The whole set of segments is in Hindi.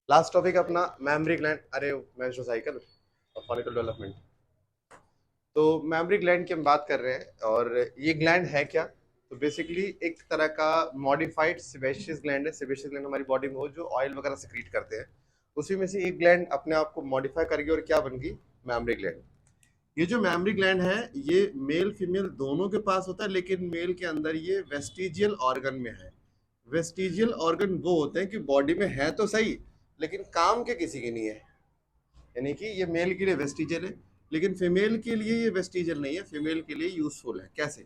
लास्ट टॉपिक अपना मेमोरी ग्लैंड, अरे मेसोसाइकिल और फॉलिकल डेवलपमेंट। तो मेमोरी ग्लैंड की हम बात कर रहे हैं और ये ग्लैंड है क्या? तो बेसिकली एक तरह का मॉडिफाइड सेबेशियस ग्लैंड है। सेबेशियस ग्लैंड हमारी बॉडी में हो जो ऑयल वगैरह सिक्रीट करते हैं, उसी में से एक ग्लैंड अपने आप को मॉडिफाई करेगी और क्या बन गई? Memory gland. ये जो मेमोरी ग्लैंड है ये मेल फीमेल दोनों के पास होता है, लेकिन मेल के अंदर ये वेस्टिजियल ऑर्गन में है। वेस्टिजियल ऑर्गन वो होते हैं कि बॉडी में है तो सही, लेकिन काम के किसी के नहीं है। यानी कि ये मेल के लिए वेस्टिजियल है, लेकिन फीमेल के लिए ये वेस्टिजियल नहीं है, फीमेल के लिए यूजफुल है। कैसे?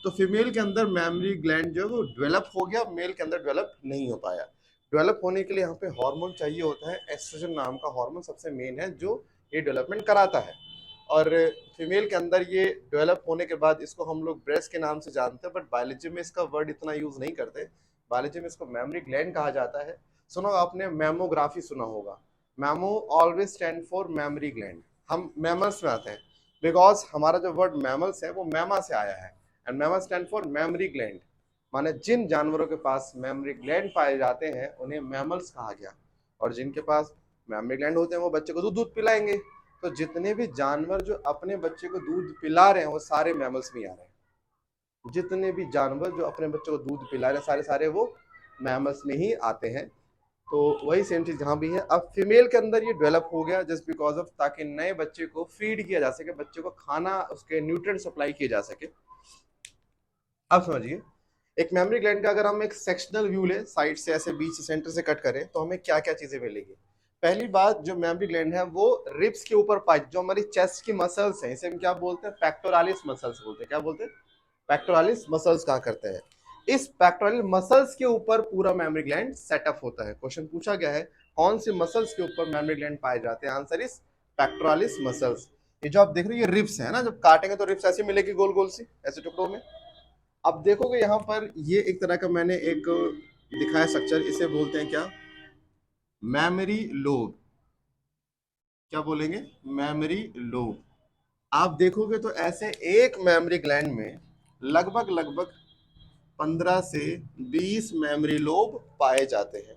तो फीमेल के अंदर मेमोरी ग्लैंड जो है वो डेवलप हो गया, मेल के अंदर डेवलप नहीं हो पाया। डेवलप होने के लिए यहाँ पे हार्मोन चाहिए होता है, एस्ट्रोजन नाम का हार्मोन सबसे मेन है जो ये डेवलपमेंट कराता है। और फीमेल के अंदर ये डेवलप होने के बाद इसको हम लोग ब्रेस्ट के नाम से जानते हैं, बट बायोलॉजी में इसका वर्ड इतना यूज नहीं करते। बायोलॉजी में इसको मेमोरी ग्लैंड कहा जाता है। सुनो, आपने मैमोग्राफी सुना होगा। Memo always stand for memory gland. हम मैमल्स में आते हैं बिकॉज हमारा जो वर्ड मैमल्स है वो मैमा से आया है, एंड मैमा स्टैंड फॉर मेमोरी ग्लैंड। माने जिन जानवरों के पास मेमोरी ग्लैंड पाए जाते हैं उन्हें मैमल्स कहा गया, और जिनके पास मेमोरी ग्लैंड होते हैं वो बच्चे को दूध दूध पिलाएंगे। तो जितने भी जानवर जो अपने बच्चे को दूध पिला रहे हैं वो सारे मैमल्स में आ रहे हैं। जितने भी जानवर जो अपने बच्चे को दूध पिला रहे हैं सारे सारे वो मैमल्स में ही आते हैं। तो वही सेम चीज यहाँ भी है। अब फीमेल के अंदर ये डेवलप हो गया जस्ट बिकॉज ऑफ, ताकि नए बच्चे को फीड किया जा सके, बच्चे को खाना उसके न्यूट्रिएंट सप्लाई किए जा सके। अब समझिए, एक मेमोरी ग्लैंड का अगर हम एक सेक्शनल व्यू ले, साइड से ऐसे बीच से सेंटर से कट करें, तो हमें क्या क्या चीजें मिलेगी? पहली बात, जो मेमोरी ग्लैंड है वो रिब्स के ऊपर पाई, जो हमारी चेस्ट की मसल्स हैं, इसे हम क्या बोलते हैं? पेक्टोरालिस मसल्स बोलते हैं। क्या बोलते हैं? पेक्टोरालिस मसल्स कहा करते हैं। इस पेक्टोरालिस मसल्स के ऊपर पूरा मेमोरी ग्लैंड सेटअप होता है। क्वेश्चन पूछा गया है कौन सी मसल्स के ऊपर मेमोरी ग्लैंड पाए जाते हैं? Answer is pectoralis muscles. ये जो आप देख रहे हो ये रिब्स है ना, जब काटेंगे तो रिब्स ऐसी मिलेगी गोल गोल सी, ऐसे टुकड़ों में। अब देखोगे यहाँ पर ये एक तरह का मैंने एक दिखाया स्ट्रक्चर, इसे बोलते हैं क्या? Memory lobe. क्या बोलेंगे? Memory lobe. आप देखोगे तो ऐसे एक मेमोरी ग्लैंड में लगभग लगभग 15 से 20 मेमोरी लोब पाए जाते हैं,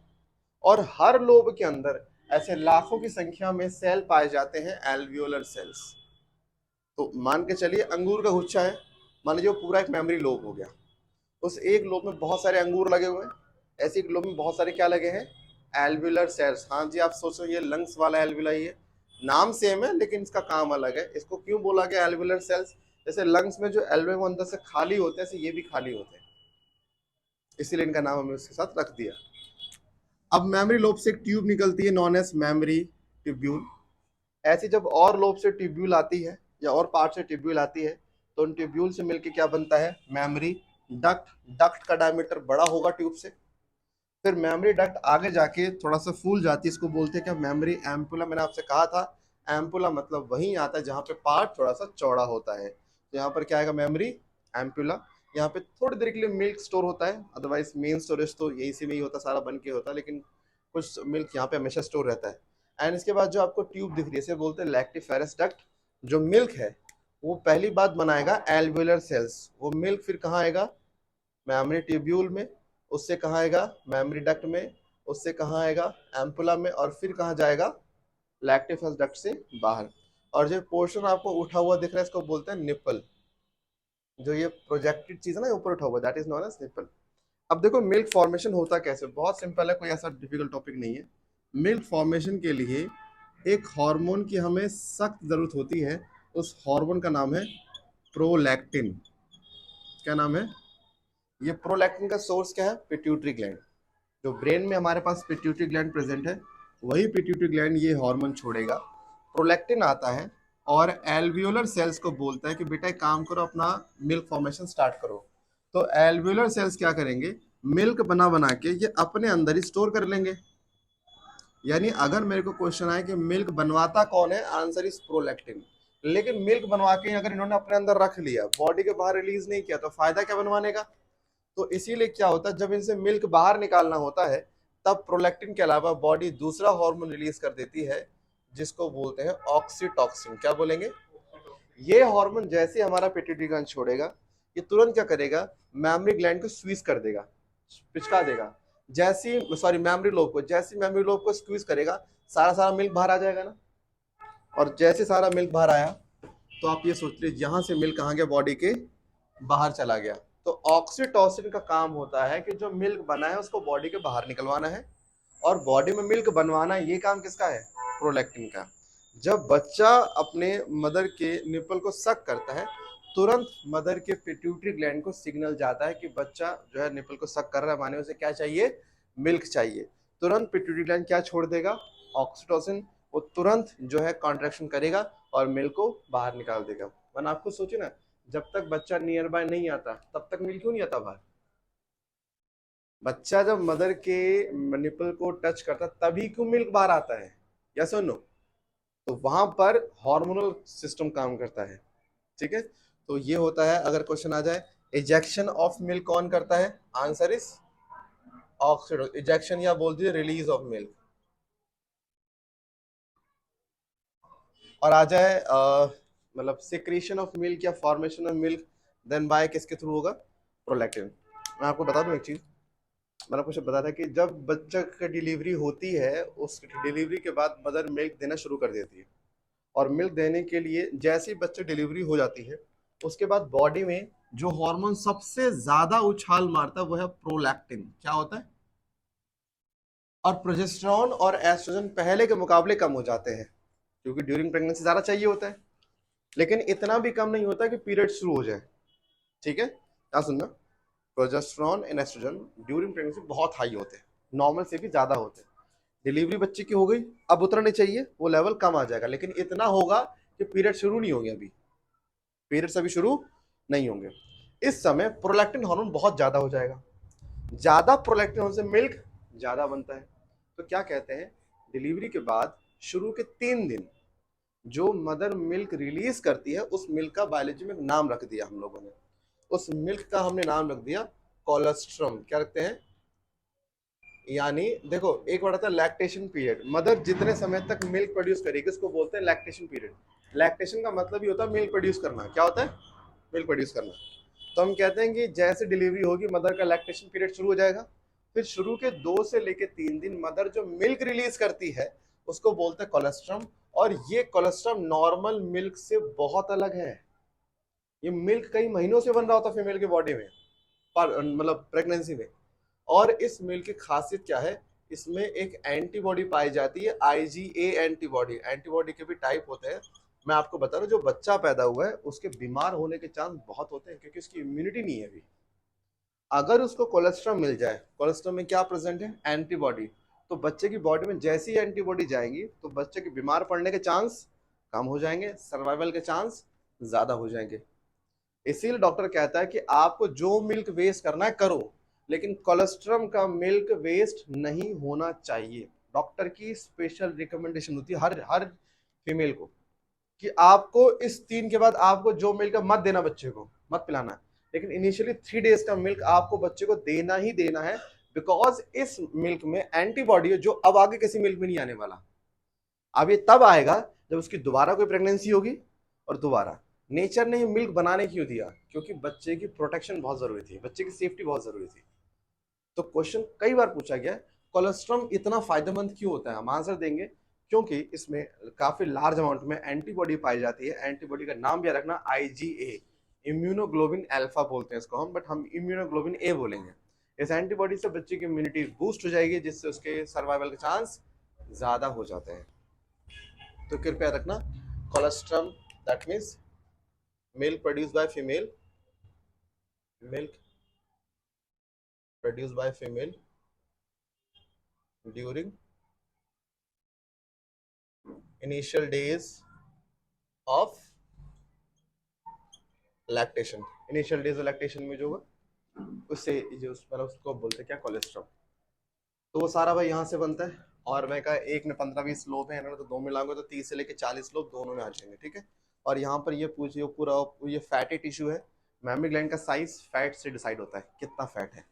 और हर लोब के अंदर ऐसे लाखों की संख्या में सेल पाए जाते हैं, एल्वियोलर सेल्स। तो मान के चलिए अंगूर का गुच्छा है, मान लीजिए वो पूरा एक मेमोरी लोब हो गया। उस एक लोब में बहुत सारे अंगूर लगे हुए हैं, ऐसे एक लोब में बहुत सारे क्या लगे हैं? Alveolar cells. हाँ जी, आप सोचो ये लंग्स वाला एल्वियोला ही है, नाम सेम है लेकिन इसका काम अलग है। इसको क्यों बोला गया एल्वियोलर सेल्स? जैसे लंग्स में जो एल्वे अंदर से खाली होते हैं, ऐसे ये भी खाली होते हैं, इसीलिए इनका नाम हमने उसके साथ रख दिया। अब मेमोरी लोब से एक ट्यूब निकलती है नॉन एज मेमोरी ट्यूब्यूल। ऐसी जब और लोब से ट्यूब्यूल आती है या और पार्ट से ट्यूब्यूल आती है, तो उन ट्यूब्यूल से मिलकर क्या बनता है? Memory duct. डक्ट का डायमीटर बड़ा होगा ट्यूब से। फिर मेमोरी डक्ट आगे जाके थोड़ा सा फूल जाती है, इसको बोलते हैं क्या? Mammary ampulla. मैंने आपसे कहा था एम्पुला मतलब वहीं आता है जहाँ पे पार्ट थोड़ा सा चौड़ा होता है। तो यहाँ पर क्या आएगा? Mammary ampulla. यहाँ पे थोड़ी देर के लिए मिल्क स्टोर होता है, अदरवाइज मेन स्टोरेज तो यही से में ही होता है, सारा बन के होता है, लेकिन कुछ मिल्क यहाँ पे हमेशा स्टोर रहता है। एंड इसके बाद जो आपको ट्यूब दिख रही है इसे बोलते हैं लैक्टिफेरस डक्ट। जो मिल्क है वो पहली बात बनाएगा एल्वियोलर सेल्स। वो मिल्क फिर कहाँ आएगा? मेमोरी ट्यूब्यूल में। उससे कहाँ आएगा? मेमोरी डक्ट में। उससे कहाँ आएगा? एम्पुला में। और फिर कहाँ जाएगा? लैक्टिफेरस डक्ट से बाहर। और जो पोर्शन आपको उठा हुआ दिख रहा है इसको बोलते हैं निपल। जो ये प्रोजेक्टेड चीज है ना ऊपर उठा हुआ, that is known as nipple. अब देखो मिल्क फॉर्मेशन होता कैसे, बहुत सिंपल है, कोई ऐसा डिफिकल्ट टॉपिक नहीं है। मिल्क फॉर्मेशन के लिए एक हार्मोन की हमें सख्त जरूरत होती है। उस हार्मोन का नाम है प्रोलैक्टिन। क्या नाम है? ये प्रोलैक्टिन का सोर्स क्या है? Pituitary gland. जो ब्रेन में हमारे पास पिट्यूटरी ग्लैंड प्रेजेंट है, वही पिट्यूटरी ग्लैंड ये हार्मोन छोड़ेगा, प्रोलैक्टिन आता है, और एल्वियोलर सेल्स को बोलता है कि बेटा एक काम करो, अपना मिल्क फॉर्मेशन स्टार्ट करो। तो एल्वियोलर सेल्स क्या करेंगे? मिल्क बना बना के ये अपने अंदर ही स्टोर कर लेंगे। यानी अगर मेरे को क्वेश्चन आए कि मिल्क बनवाता कौन है, आंसर इज प्रोलैक्टिन। लेकिन मिल्क बनवा के अगर इन्होंने अपने अंदर रख लिया, बॉडी के बाहर रिलीज नहीं किया, तो फायदा क्या बनवाने का? तो इसीलिए क्या होता है, जब इनसे मिल्क बाहर निकालना होता है तब प्रोलैक्टिन के अलावा बॉडी दूसरा हार्मोन रिलीज कर देती है जिसको बोलते हैं ऑक्सीटॉक्सिन। क्या बोलेंगे? ये हार्मोन जैसे हमारा पिट्यूटरी ग्लैंड छोड़ेगा, ये तुरंत क्या करेगा? मेमोरी ग्लैंड को स्वीज कर देगा, पिचका देगा। जैसी सॉरी मेमोरी लोब को, जैसी मेमोरी लोब को स्क्वीज करेगा सारा सारा मिल्क बाहर आ जाएगा ना। और जैसे सारा मिल्क बाहर आया तो आप ये सोच लीजिए यहाँ से मिल्क कहाँ गया, बॉडी के बाहर चला गया। तो ऑक्सीटोसिन का काम होता है कि जो मिल्क बना है उसको बॉडी के बाहर निकलवाना है, और बॉडी में मिल्क बनवाना, ये काम किसका है, प्रोलैक्टिन का। जब बच्चा अपने मदर के निपल को सक करता है तुरंत मदर के पिट्यूटरी ग्लैंड को सिग्नल जाता है कि बच्चा जो है निपल को सक कर रहा है, माने उसे क्या चाहिए, मिल्क चाहिए। तुरंत पिट्यूटरी ग्लैंड क्या छोड़ देगा, ऑक्सीटोसिन, वो तुरंत जो है कॉन्ट्रैक्शन करेगा और मिल्क को बाहर निकाल देगा। वरना आपको सोचिए ना, जब तक बच्चा नियर बाय नहीं आता तब तक मिल्क क्यों नहीं आता बाहर। बच्चा जब मदर के निपल को टच करता तभी क्यों मिल्क बाहर आता है, यस और नो। तो वहां पर हार्मोनल सिस्टम काम करता है, ठीक है। तो ये होता है, अगर क्वेश्चन आ जाए इजेक्शन ऑफ मिल्क कौन करता है, आंसर इज ऑक्सीटोसिन। इजेक्शन या बोल दीजिए रिलीज ऑफ मिल्क। और आ जाए मतलब सिक्रीशन ऑफ मिल्क या formation of milk, then by किसके थ्रू होगा, प्रोलैक्टिन। मैं आपको बता दूं एक चीज, मैंने आपको बताया था कि जब बच्चा की डिलीवरी होती है उस डिलीवरी के बाद मदर मिल्क देना शुरू कर देती है, और मिल्क देने के लिए जैसे ही बच्चे डिलीवरी हो जाती है उसके बाद बॉडी में जो हार्मोन सबसे ज्यादा उछाल मारता है वो है प्रोलैक्टिन। क्या होता है, और प्रोजेस्टेरॉन और एस्ट्रोजन पहले के मुकाबले कम हो जाते हैं क्योंकि ड्यूरिंग प्रेगनेंसी ज्यादा चाहिए होता है, लेकिन इतना भी कम नहीं होता कि पीरियड शुरू हो जाए, ठीक है। क्या सुनना, progesterone and estrogen during pregnancy बहुत हाई होते हैं, नॉर्मल से भी ज्यादा होते हैं। डिलीवरी बच्चे की हो गई, अब उतना नहीं चाहिए, वो लेवल कम आ जाएगा, लेकिन इतना होगा कि पीरियड शुरू नहीं होंगे, अभी पीरियड्स अभी शुरू नहीं होंगे। इस समय प्रोलैक्टिन हार्मोन बहुत ज्यादा हो जाएगा, ज्यादा प्रोलैक्टिन होने से मिल्क ज्यादा बनता है। तो क्या कहते हैं, डिलीवरी के बाद शुरू के 3 दिन जो मदर मिल्क रिलीज करती है उस मिल्क का बायोलॉजी में नाम रख दिया हम लोगों ने, उस मिल्क का हमने नाम रख दिया कोलेस्ट्रम। क्या रखते हैं, यानी देखो एक वर्ड आता है लैक्टेशन पीरियड, मदर जितने समय तक मिल्क प्रोड्यूस करेगी उसको बोलते हैं लैक्टेशन पीरियड। लैक्टेशन का मतलब ही होता है मिल्क प्रोड्यूस करना। क्या होता है, मिल्क प्रोड्यूस करना। तो हम कहते हैं कि जैसे डिलीवरी होगी मदर का लैक्टेशन पीरियड शुरू हो जाएगा, फिर शुरू के 2 से लेकर 3 दिन मदर जो मिल्क रिलीज करती है उसको बोलते हैं कोलेस्ट्रम। और ये कोलेस्ट्रम नॉर्मल मिल्क से बहुत अलग है, ये मिल्क कई महीनों से बन रहा होता है फीमेल की बॉडी में, मतलब प्रेगनेंसी में। और इस मिल्क की खासियत क्या है, इसमें एक एंटीबॉडी पाई जाती है, आईजीए एंटीबॉडी। एंटीबॉडी के भी टाइप होते हैं, मैं आपको बता रहा हूँ जो बच्चा पैदा हुआ है उसके बीमार होने के चांस बहुत होते हैं क्योंकि उसकी इम्यूनिटी नहीं है अभी। अगर उसको कोलेस्ट्रॉल मिल जाए, कोलेस्ट्रॉल में क्या प्रेजेंट है, एंटीबॉडी, तो बच्चे की बॉडी में जैसी एंटीबॉडी जाएंगी तो बच्चे के बीमार पड़ने के चांस कम हो जाएंगे, सर्वाइवल के चांस ज्यादा हो जाएंगे। इसीलिए डॉक्टर कहता है कि आपको जो मिल्क वेस्ट करना है करो, लेकिन कोलेस्ट्रम का मिल्क वेस्ट नहीं होना चाहिए। डॉक्टर की स्पेशल रिकमेंडेशन होती है हर हर फीमेल को कि आपको इस 3 के बाद आपको जो मिल्क मत देना, बच्चे को मत पिलाना, लेकिन इनिशियली 3 डेज का मिल्क आपको बच्चे को देना ही देना है, बिकॉज इस मिल्क में एंटीबॉडी है जो अब आगे किसी मिल्क में नहीं आने वाला। अब ये तब आएगा जब उसकी दोबारा कोई प्रेगनेंसी होगी, और दोबारा नेचर ने ये मिल्क बनाने क्यों दिया, क्योंकि बच्चे की प्रोटेक्शन बहुत जरूरी थी, बच्चे की सेफ्टी बहुत जरूरी थी। तो क्वेश्चन कई बार पूछा गया कोलेस्ट्रॉल इतना फायदेमंद क्यों होता है, हम आंसर देंगे क्योंकि इसमें काफी लार्ज अमाउंट में एंटीबॉडी पाई जाती है। एंटीबॉडी का नाम भी रखना आईजीए, इम्यूनोग्लोबिन अल्फा बोलते हैं इसको हम, बट हम इम्यूनोग्लोबिन ए बोलेंगे। इस एंटीबॉडी से बच्चे की इम्यूनिटी बूस्ट हो जाएगी जिससे उसके सर्वाइवल के चांस ज्यादा हो जाते हैं। तो कृपया रखना cholesterol that means milk produce by female, milk produced by female during initial days of lactation। initial days of lactation में जो होगा उससे जो मतलब उसको बोलते हैं क्या, कोलेस्ट्रॉल। तो वो सारा भाई यहाँ से बनता है, और मैं कहा एक में 15-20 लोब है ना, तो 2 मिलाऊंगा तो 30 से लेके 40 लोब दोनों में आ जाएंगे, ठीक है। और यहाँ पर ये पूछिए पूरा ये फैटी टिश्यू है। मैमरी ग्लैंड का साइज फैट से डिसाइड होता है, कितना फैट है,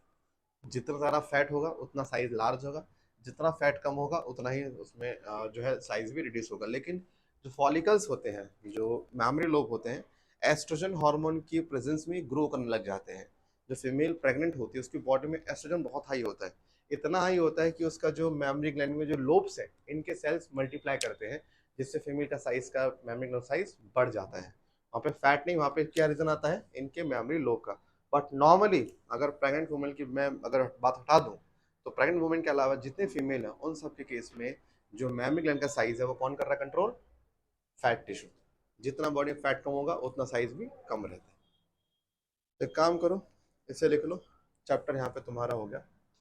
जितना ज़्यादा फैट होगा उतना साइज लार्ज होगा, जितना फैट कम होगा उतना ही उसमें जो है साइज भी रिड्यूस होगा। लेकिन जो फॉलिकल्स होते हैं, जो मैमरी लोब होते हैं, एस्ट्रोजन हार्मोन की प्रेजेंस में ग्रो करने लग जाते हैं। जो फीमेल प्रेग्नेंट होती है उसकी बॉडी में एस्ट्रोजन बहुत हाई होता है, इतना हाई होता है कि उसका जो मेमोरी ग्लैंड में जो लोब्स है इनके सेल्स मल्टीप्लाई करते हैं, जिससे फीमेल का साइज का मेमोरी ग्लैंड साइज बढ़ जाता है। वहाँ पे फैट नहीं, वहाँ पे क्या रीजन आता है, इनके मेमोरी लो का। बट नॉर्मली अगर प्रेग्नेंट वुमेन की मैं अगर बात हटा दूं, तो प्रेग्नेंट वुमेन के अलावा जितने फीमेल हैं उन सब के केस में जो मेमोरी ग्लैंड का साइज है वो कौन कर रहा है कंट्रोल, फैट टिश्यू। जितना बॉडी फैट कम होगा उतना साइज भी कम रहता है। तो एक काम करो, इसे लिख लो, चैप्टर यहाँ पे तुम्हारा हो गया।